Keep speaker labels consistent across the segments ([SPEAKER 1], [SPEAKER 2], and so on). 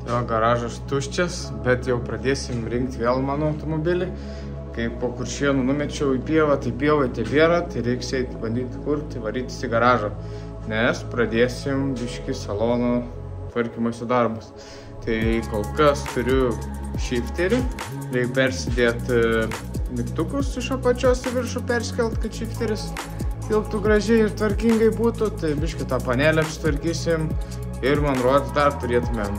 [SPEAKER 1] Jo, garažas tuščias, bet jau pradėsim rinkti vėl mano automobilį. Kai po Kuršėnų numečiau į pievą, tai pievai tebėra, tai reiks eiti bandyti kurti, varytis į garažą. Nes pradėsim biškį salono tvarkymosi darbus. Tai kol kas turiu shifterį, reikia persidėti mygtukus iš apačios į viršų perskelt, kad shifteris tilptų gražiai ir tvarkingai būtų. Tai biškį tą panelę apsitvarkysim ir man rodos dar turėtumėm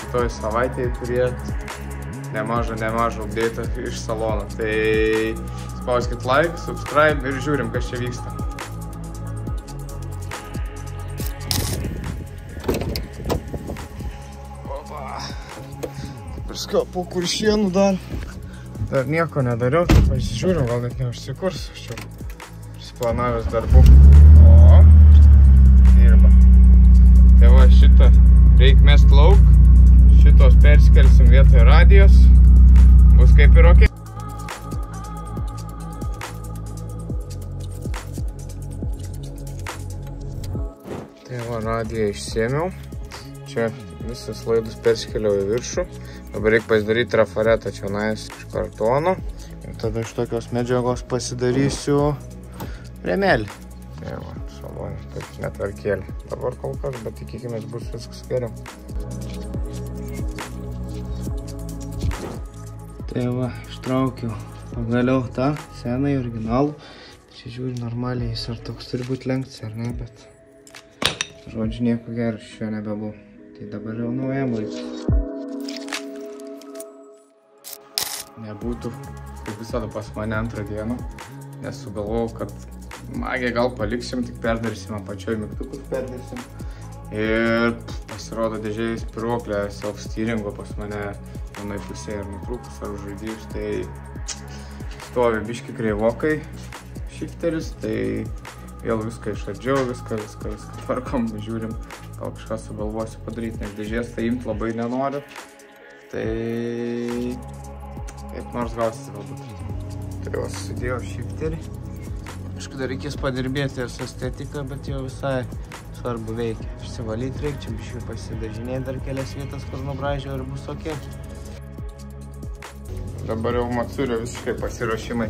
[SPEAKER 1] kitoj savaitėje turėti nemažą update iš salono. Tai spauskit like, subscribe ir žiūrim, kas čia vyksta. Opa. Paskui po Kuršėnų dar nieko nedariau, tai pasižiūrim, gal net neužsikurs. Aš čia prisiplanavęs darbų. O, dirba. Tai va, šitą reik mest lauk. Šitos perskelsim vietoj radijos. Bus kaip ir ok. Tai va, radiją išsėmiau. Čia visas laidus perskeliau į viršų. Dabar reikia pasidaryti trafaretą čionais iš kartono. Ir tada iš tokios medžiagos pasidarysiu rėmelį. Tai va, salonė, taip netvarkėlį. Dabar kol kas, bet tikėkimės bus viskas geriau. Tai va, ištraukiau pagaliau tą senąjį originalų. Čia žiūri normaliai, jis ar toks turi būti lenktas ar ne, bet žodžiu nieko gero šio nebebuvo. Tai dabar jau naujam laikas. Nebūtų kaip visada pas mane antrą dieną, nes sugalvojau, kad magiją gal paliksim, tik perdarysim apačioj mygtukus perdarysim. Ir pasirodo dėžėjai spiruoklė self-steeringo pas mane vienai pusėje ir nutrūkus ar užžaidėjus, tai stovi biški kreivokai shifteris, tai vėl viską išardžiau, viską tvarkom, žiūrim, gal kažką sugalvosiu padaryti, nes dėžės tai imt labai nenoriu, tai kaip nors gausis galbūt. Tai jau susidėjau shifterį, aišku, dar reikės padirbėti ir su estetika, bet jau visai svarbu veikia. Išsivalyti reikia, čia biškių pasidažinėti dar kelias vietas, kur nubražiau ir bus ok. Dabar jau Matsurio visiškai pasiruošimai,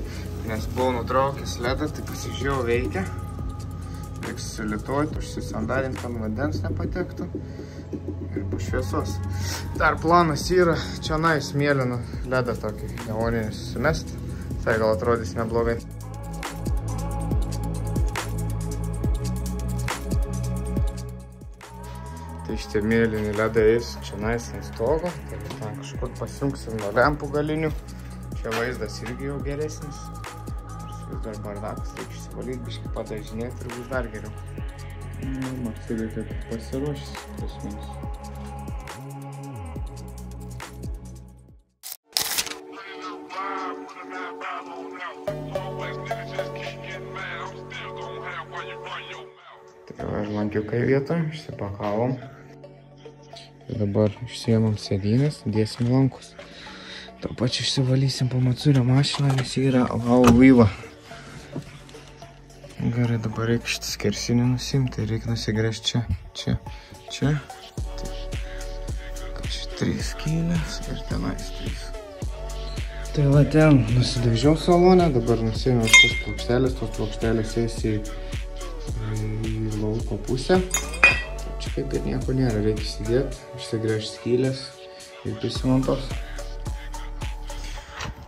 [SPEAKER 1] nes buvau nutraukęs ledą, tai pasižiūrėjau veikia. Reiks sulituoti, užsisandarinti, kad vandens nepatektų ir bus šviesos. Dar planas yra čionais mėlyną ledą tokį neoninį sumesti, tai gal atrodys neblogai. Tai šitie mėlyni ledai eis čionais ant stogo, tai ten kažkur pasijungsim nuo lempų galinių. Čia vaizdas irgi jau geresnis. Vis dar bardakas, reikia išsivalyti, biškį padažinėti ir bus dar geriau. Maksiliai kaip pasiruošęs, plius minus. Tai va, žvankiukai vietoj, išsipakavom. Dabar išsiėmam sėdynės, dėsim lankus. Tuo pačiu išsivalysim po Matsurio mašiną, nes jį yra vyva. Gerai, dabar reikia šitą skersinį nusimti, reikia nusigręžti čia. Čia 3 skylės ir tenais 3. Tai va, ten nusidažiau salonę, dabar nusiėmiau šitas plokštelės, tos plokštelės eis į lauko pusę. Čia kaip ir nieko nėra, reikia įsidėti, išsigręžti skylės ir prisimontos.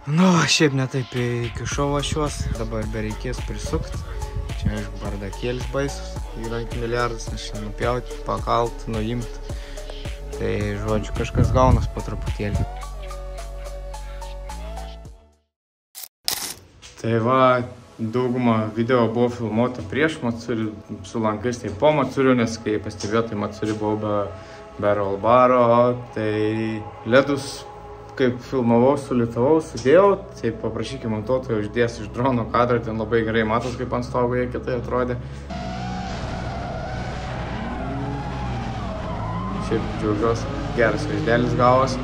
[SPEAKER 1] Nu, šiaip netaip įkišau aš juos, dabar bereikės prisukti. Čia, aišku, bardakėlis baisus, yra milijardas, nes čia nupjauti, pakalti, nuimti. Tai, žodžiu, kažkas gaunas po truputėlį. Tai va, dauguma video buvo filmuota prieš Matsuri, su lankais tai po Matsuriu, nes kai pastebėjau, tai Matsuri buvo be roll baro, tai ledus kaip filmavau, sulitavau, sudėjau, tai paprašykime montuotojo uždės iš drono kadrą, ten labai gerai matos, kaip ant stogo jie kitai atrodė. Šiaip džiaugiuosi, geras vaizdelis gavos.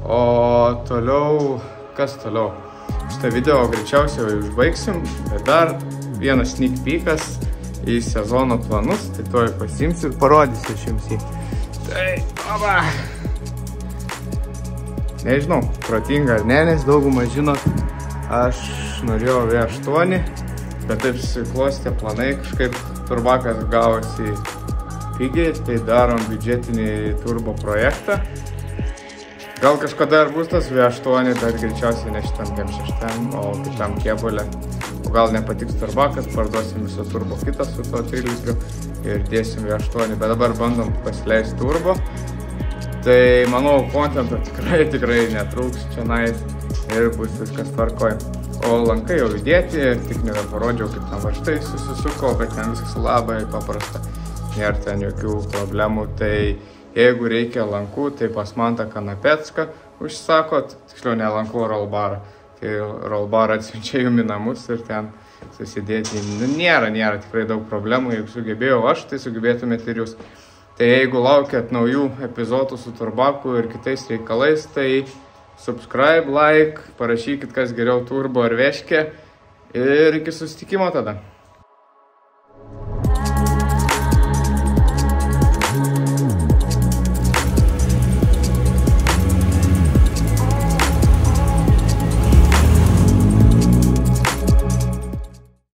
[SPEAKER 1] O toliau, kas toliau? Šitą video greičiausiai jau užbaigsim, bet dar vienas sneak peekas į sezono planus, tai tuoj pasiimsiu ir parodysiu aš jums jį. Tai, oba! nežinau, protinga ar ne, nes daugumą žino, aš norėjau V8, bet taip susiklostė planai, kažkaip turbakas gavosi pigiai, tai darom biudžetinį turbo projektą. Gal kažkada ir bus tas V8, bet greičiausiai ne šitam M6, o kitam kėbulė. O gal nepatiks turbakas, parduosim visą turbo kitą su to 3 litriu ir dėsim V8, bet dabar bandom pasileisti turbo. Tai manau, kontento tikrai netrūks čionais ir bus viskas tvarkoj. O lankai jau įdėti, tik neparodžiau, kaip ten varžtai susisuko, bet ten viskas labai paprasta. Nėra ten jokių problemų, tai jeigu reikia lankų, tai pas man tą kanapecką užsakot, tiksliau ne lankų, o rollbarą. Tai rollbarą atsiunčia jum į namus ir ten susidėti. Nėra tikrai daug problemų, jeigu sugebėjau aš, tai sugebėtumėte ir jūs. Tai jeigu laukiat naujų epizodų su turbaku ir kitais reikalais, tai subscribe, like, parašykit, kas geriau turbo ar veškė ir iki susitikimo tada.